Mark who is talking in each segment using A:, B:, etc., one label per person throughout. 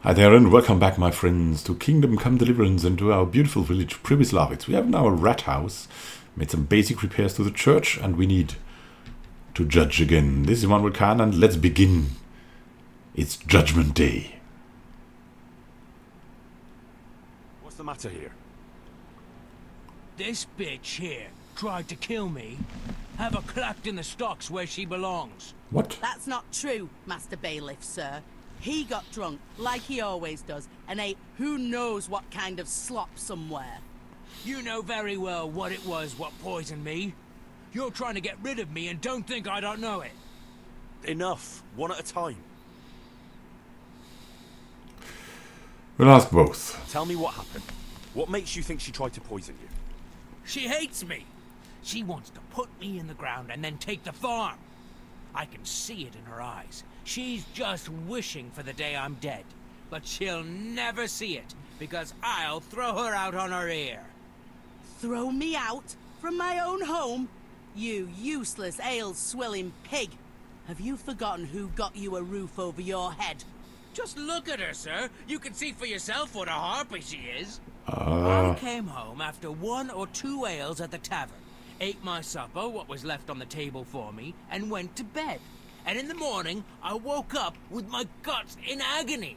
A: Hi there and welcome back, my friends, to Kingdom Come Deliverance and to our beautiful village Pribyslavitz. We have now a rat house, made some basic repairs to the church, and we need to judge again. This is one Vulcan, and let's begin. It's Judgment Day.
B: What's the matter here?
C: This bitch here tried to kill me. Have her clapped in the stocks where she belongs.
A: What?
D: That's not true, Master Bailiff, sir. He got drunk, like he always does, and ate who knows what kind of slop somewhere.
C: You know very well what it was what poisoned me. You're trying to get rid of me and don't think I don't know it.
B: Enough. One at a time.
A: We'll ask both.
B: Tell me what happened. What makes you think she tried to poison you?
C: She hates me. She wants to put me in the ground and then take the farm. I can see it in her eyes. She's just wishing for the day I'm dead. But she'll never see it, because I'll throw her out on her ear.
D: Throw me out? From my own home? You useless, ale-swilling pig! Have you forgotten who got you a roof over your head?
C: Just look at her, sir. You can see for yourself what a harpy she is. I came home after 1 or 2 ales at the tavern, ate my supper, what was left on the table for me, and went to bed. And in the morning, I woke up with my guts in agony.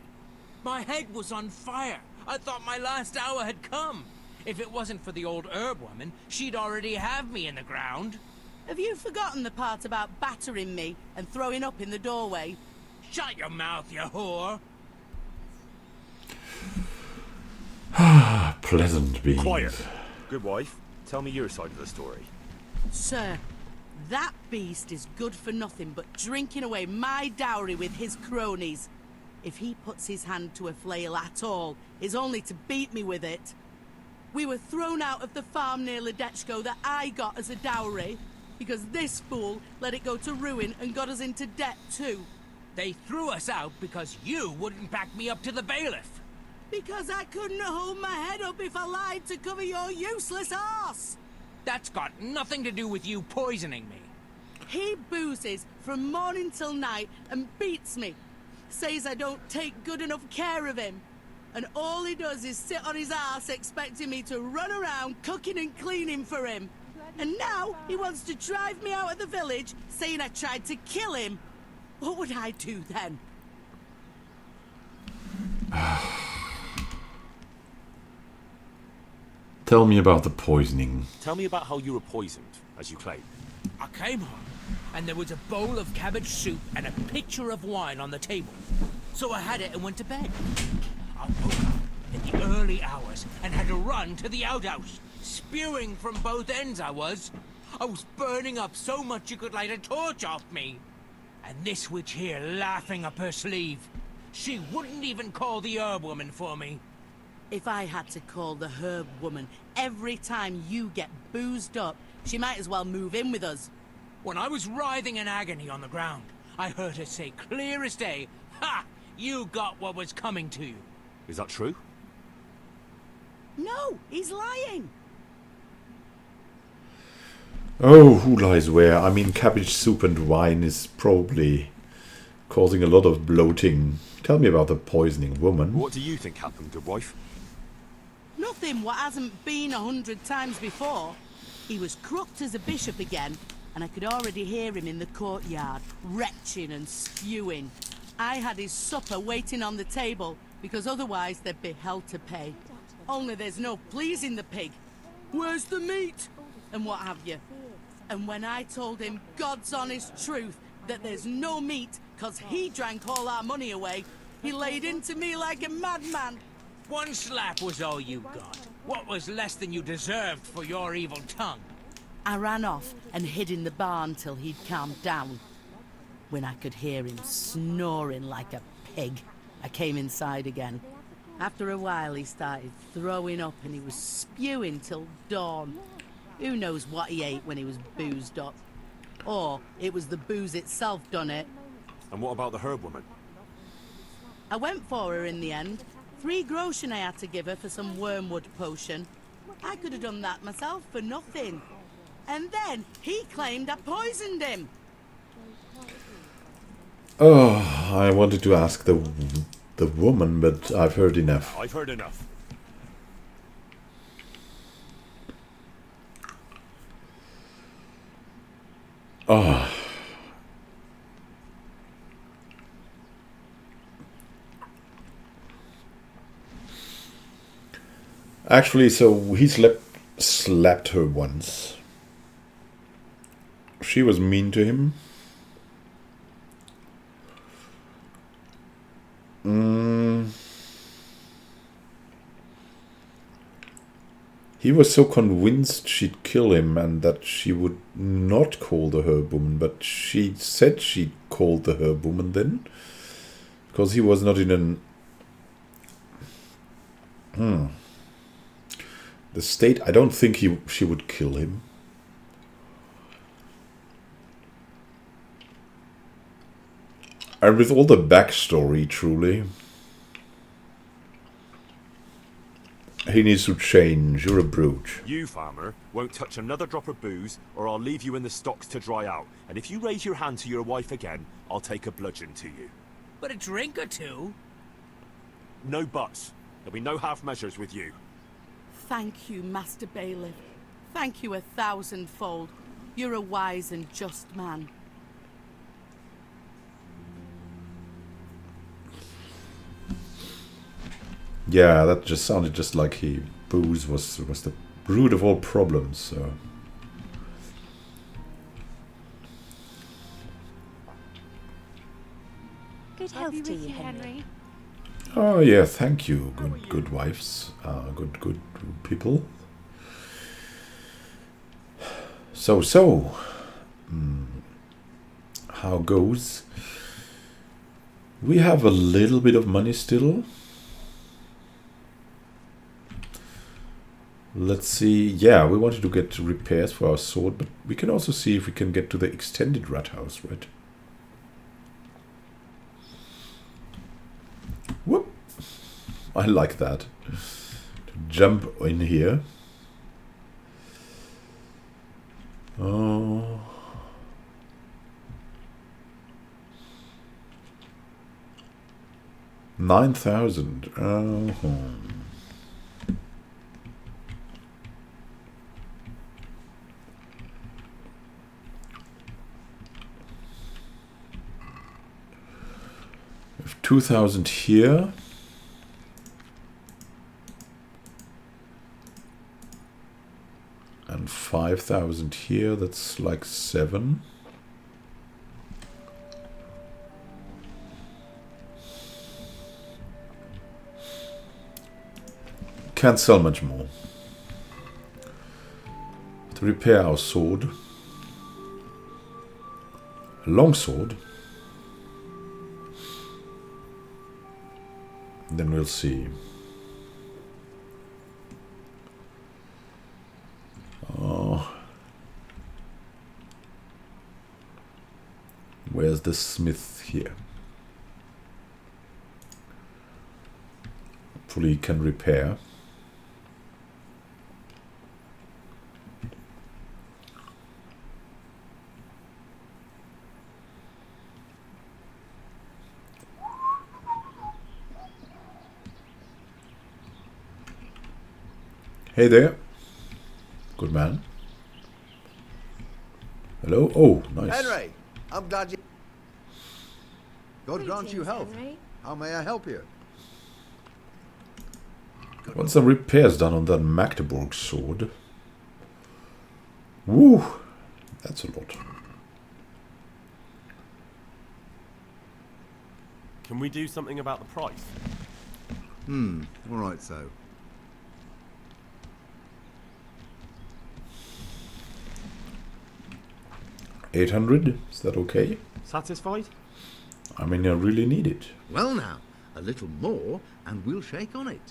C: My head was on fire. I thought my last hour had come. If it wasn't for the old herb woman, she'd already have me in the ground.
D: Have you forgotten the part about battering me and throwing up in the doorway?
C: Shut your mouth, you whore.
A: Pleasant beings.
B: Quiet. Good wife. Tell me your side of the story.
D: Sir, that beast is good for nothing but drinking away my dowry with his cronies. If he puts his hand to a flail at all, it's only to beat me with it. We were thrown out of the farm near Ledechko that I got as a dowry, because this fool let it go to ruin and got us into debt too.
C: They threw us out because you wouldn't back me up to the bailiff.
D: Because I couldn't hold my head up if I lied to cover your useless arse.
C: That's got nothing to do with you poisoning me.
D: He boozes from morning till night and beats me. Says I don't take good enough care of him. And all he does is sit on his ass expecting me to run around cooking and cleaning for him. And now he wants to drive me out of the village, saying I tried to kill him. What would I do then?
A: Tell me about the poisoning.
B: Tell me about how you were poisoned, as you claim.
C: I came home, and there was a bowl of cabbage soup and a pitcher of wine on the table. So I had it and went to bed. I woke up in the early hours and had to run to the outhouse. Spewing from both ends I was. I was burning up so much you could light a torch off me. And this witch here laughing up her sleeve. She wouldn't even call the herb woman for me.
D: If I had to call the herb woman every time you get boozed up, she might as well move in with us.
C: When I was writhing in agony on the ground, I heard her say clear as day, "Ha! You got what was coming to you."
B: Is that true?
D: No, he's lying.
A: Oh, who lies where? I mean, cabbage soup and wine is probably causing a lot of bloating. Tell me about the poisoning woman.
B: What do you think happened, good wife?
D: Nothing what hasn't been 100 times before. He was crooked as a bishop again, and I could already hear him in the courtyard, retching and spewing. I had his supper waiting on the table, because otherwise there'd be hell to pay. Only there's no pleasing the pig. Where's the meat? And what have you. And when I told him God's honest truth that there's no meat, 'cause he drank all our money away, he laid into me like a madman.
C: 1 slap was all you got. What was less than you deserved for your evil tongue?
D: I ran off and hid in the barn till he'd calmed down. When I could hear him snoring like a pig, I came inside again. After a while he started throwing up and he was spewing till dawn. Who knows what he ate when he was boozed up? Or it was the booze itself done it.
B: And what about the herb woman?
D: I went for her in the end. 3 groschen I had to give her for some wormwood potion. I could have done that myself for nothing. And then he claimed I poisoned him.
A: Oh, I wanted to ask the the woman, but I've heard enough.
B: I've heard enough.
A: Oh. Actually, so he slapped her once. She was mean to him. He was so convinced she'd kill him and that she would not call the herb woman, but she said she called the herb woman then, because he was not in the state. I don't think she would kill him. And with all the backstory, truly, he needs to change. You're a brute.
B: You, farmer, won't touch another drop of booze, or I'll leave you in the stocks to dry out. And if you raise your hand to your wife again, I'll take a bludgeon to you.
C: But a drink or two?
B: No buts. There'll be no half measures with you.
D: Thank you, Master Bailiff. Thank you 1,000-fold. You're a wise and just man.
A: Yeah, that just sounded just like booze was the root of all problems. So.
E: Good health to you, Henry.
A: Oh yeah, thank you, good wives, good people. So, how goes? We have a little bit of money still. Let's see. Yeah, we wanted to get repairs for our sword, but we can also see if we can get to the extended rat house, right? Whoop! I like that. To jump in here. Oh. $9,000. Oh. We have 2,000 here. And 5,000 here. That's like 7. Can't sell much more. To repair our sword. A long sword. Then we'll see. Oh. Where's the smith here? Hopefully he can repair. Hey there. Good man. Hello? Oh, nice.
F: Henry, I'm glad you... God grant you
E: Greetings,
F: health.
E: Henry.
F: How may I help you?
A: Want some repairs done on that Magdeburg sword. Woo! That's a lot.
G: Can we do something about the price?
F: All right, so.
A: $800? Is that okay?
G: Satisfied?
A: I mean, I really need it.
F: Well now, a little more and we'll shake on it.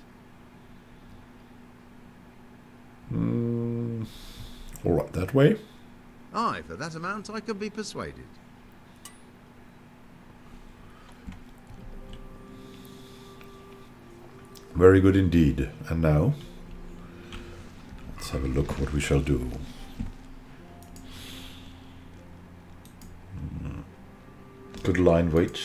A: Alright, that way.
F: Aye, for that amount I could be persuaded.
A: Very good indeed. And now, let's have a look what we shall do. Good line weight.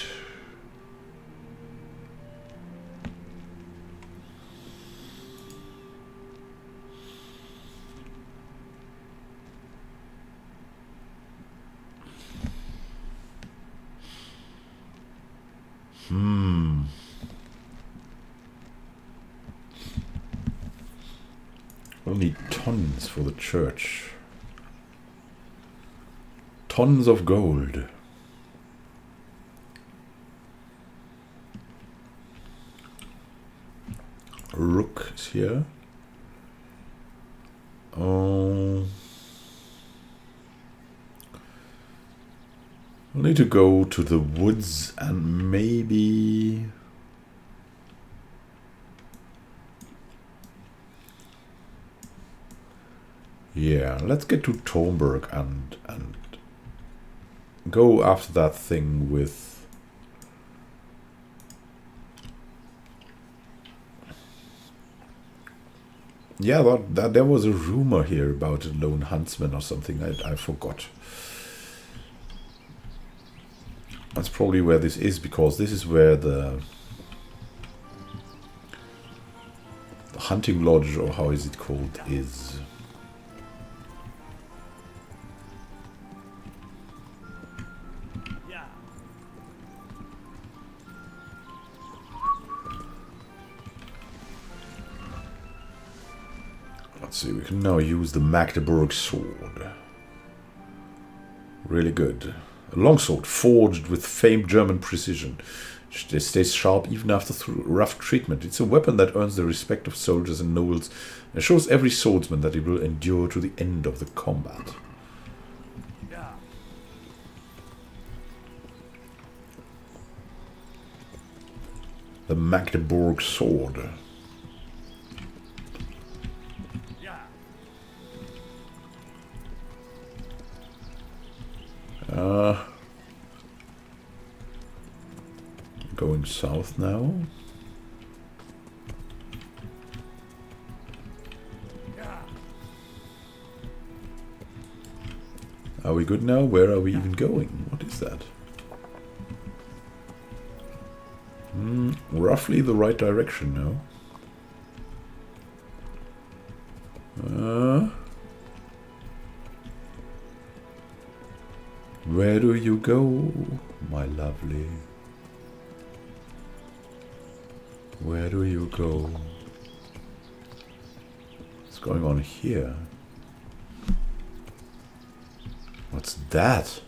A: We'll need tons for the church. Tons of gold. Rook is here. Oh. We'll need to go to the woods and maybe... Yeah, let's get to Tornberg and go after that thing with... Yeah, that there was a rumor here about a lone huntsman or something. I forgot. That's probably where this is, because this is where the hunting lodge, or how is it called, is. Let's see, we can now use the Magdeburg sword. Really good. A longsword forged with famed German precision. It stays sharp even after rough treatment. It's a weapon that earns the respect of soldiers and nobles and shows every swordsman that it will endure to the end of the combat. The Magdeburg sword. Going south now. Are we good now? Where are we even going? What is that? Roughly the right direction now. Where do you go, my lovely? Where do you go? What's going on here? What's that?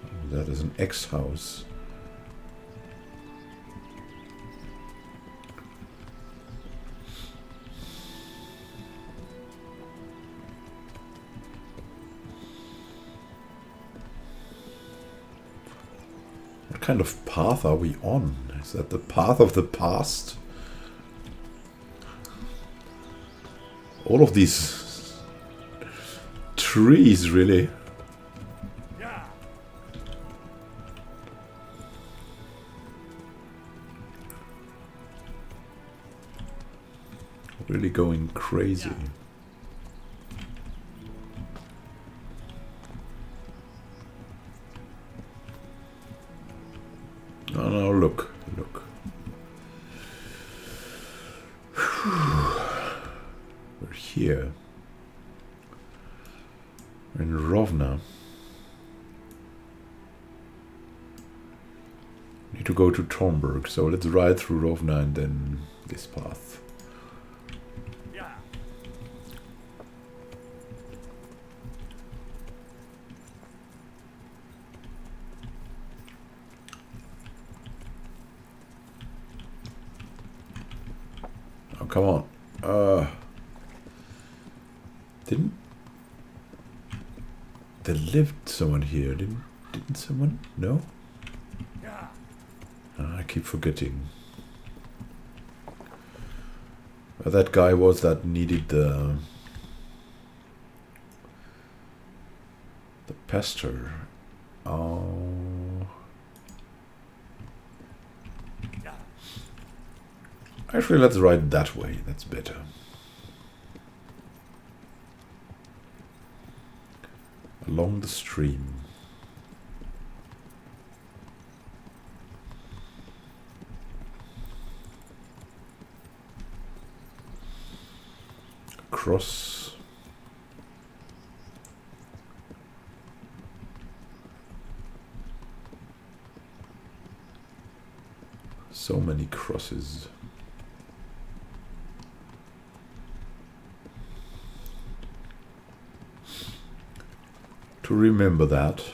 A: Oh, that is an ex-house. What kind of path are we on? Is that the path of the past? All of these trees, really. Really going crazy. No, no, look, look. We're here. We're in Rovna. Need to go to Tornberg, so let's ride through Rovna and then this path. Come on. Didn't there lived someone here? Didn't someone? No? I keep forgetting. That guy was that needed the pastor. Oh. Actually, let's ride that way. That's better. Along the stream. Across. So many crosses. to remember that.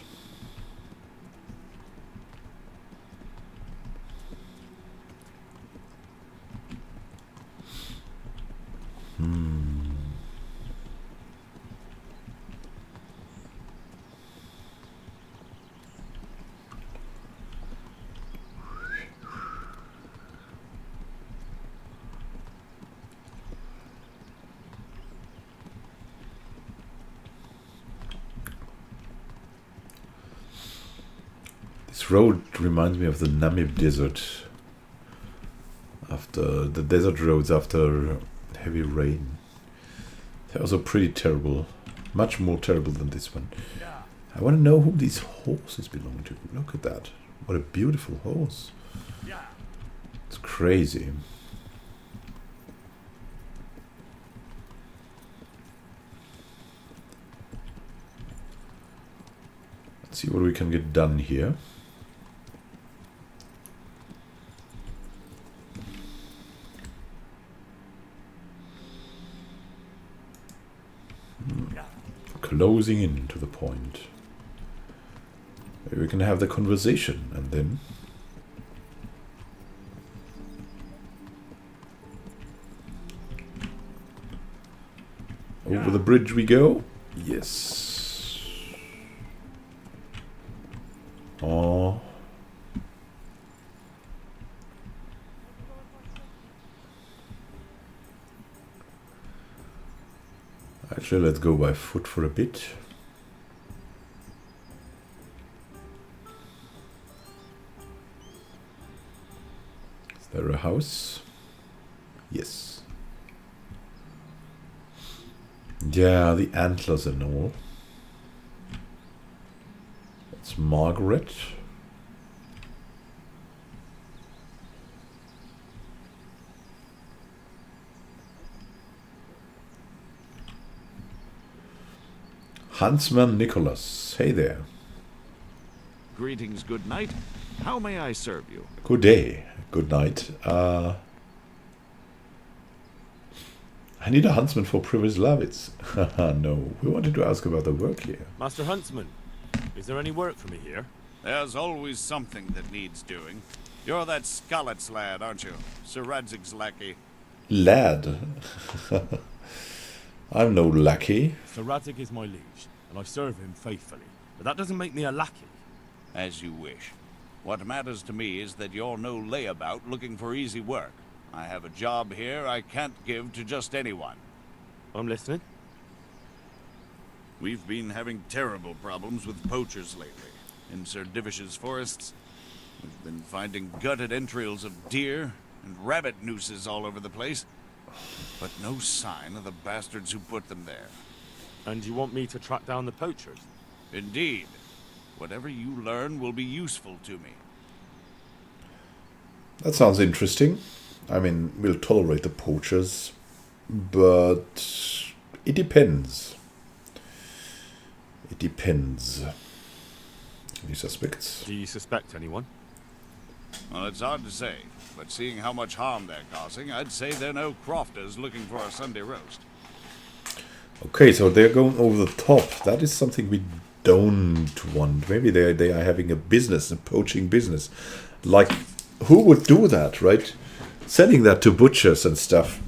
A: This road reminds me of the Namib Desert. After the desert roads after heavy rain. They're also pretty terrible. Much more terrible than this one. I want to know who these horses belong to. Look at that. What a beautiful horse. It's crazy. Let's see what we can get done here. Closing in to the point. Maybe we can have the conversation and then over the bridge we go. Yes. Oh. Actually, let's go by foot for a bit. Is there a house? Yes. Yeah, the antlers and all. It's Margaret. Huntsman Nicholas. Hey there.
H: Greetings, good night. How may I serve you?
A: Good day. Good night. I need a huntsman for Privislavitz. No, we wanted to ask about the work here.
G: Master Huntsman, is there any work for me here?
H: There's always something that needs doing. You're that Scarlet's lad, aren't you? Sir Radzig's lackey.
A: Lad? I'm no lackey.
G: Sir Radzig is my liege, and I serve him faithfully. But that doesn't make me a lackey.
H: As you wish. What matters to me is that you're no layabout looking for easy work. I have a job here I can't give to just anyone.
G: I'm listening.
H: We've been having terrible problems with poachers lately. In Sir Divish's forests, we've been finding gutted entrails of deer and rabbit nooses all over the place. But no sign of the bastards who put them there.
G: And you want me to track down the poachers?
H: Indeed. Whatever you learn will be useful to me.
A: That sounds interesting. I mean, we'll tolerate the poachers, but it depends. It depends. Any suspects?
G: Do you suspect anyone?
H: Well, it's hard to say, but seeing how much harm they're causing, I'd say they're no crofters looking for a Sunday roast.
A: Okay, so they're going over the top. That is something we don't want. Maybe they are having a business, a poaching business. Like, who would do that, right? Selling that to butchers and stuff.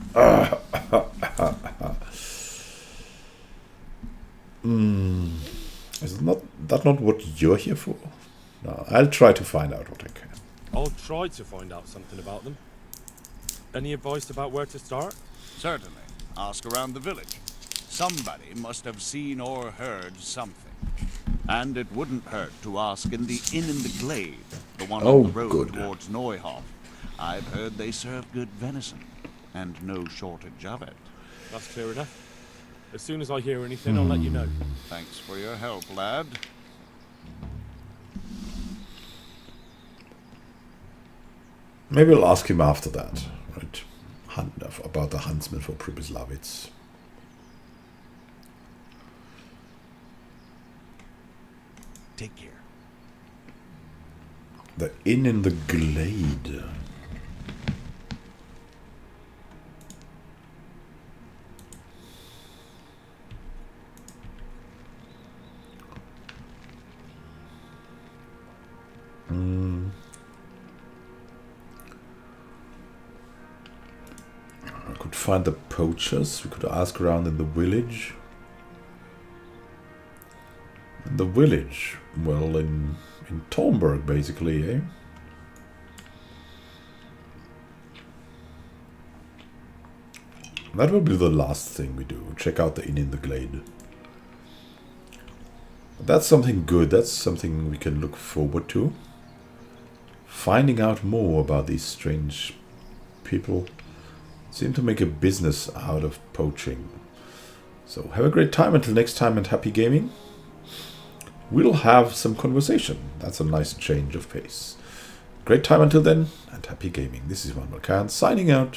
A: Is that not what you're here for? No, I'll try to find out what I can.
G: I'll try to find out something about them. Any advice about where to start?
H: Certainly. Ask around the village. Somebody must have seen or heard something. And it wouldn't hurt to ask in the inn in the glade, the one on the road towards Neuhoff. I've heard they serve good venison, and no shortage of it.
G: That's clear enough. As soon as I hear anything, I'll let you know.
H: Thanks for your help, lad.
A: Maybe I'll ask him after that, right? About the huntsman for Privislavitz.
H: Take care.
A: The inn in the glade. find the poachers. We could ask around in the village. The village, well, in Thornburg, basically, eh? That will be the last thing we do. Check out the inn in the glade. That's something good. That's something we can look forward to. Finding out more about these strange people. Seem to make a business out of poaching. So have a great time until next time and happy gaming. We'll have some conversation. That's a nice change of pace. Great time until then and happy gaming. This is Manuel Khan signing out.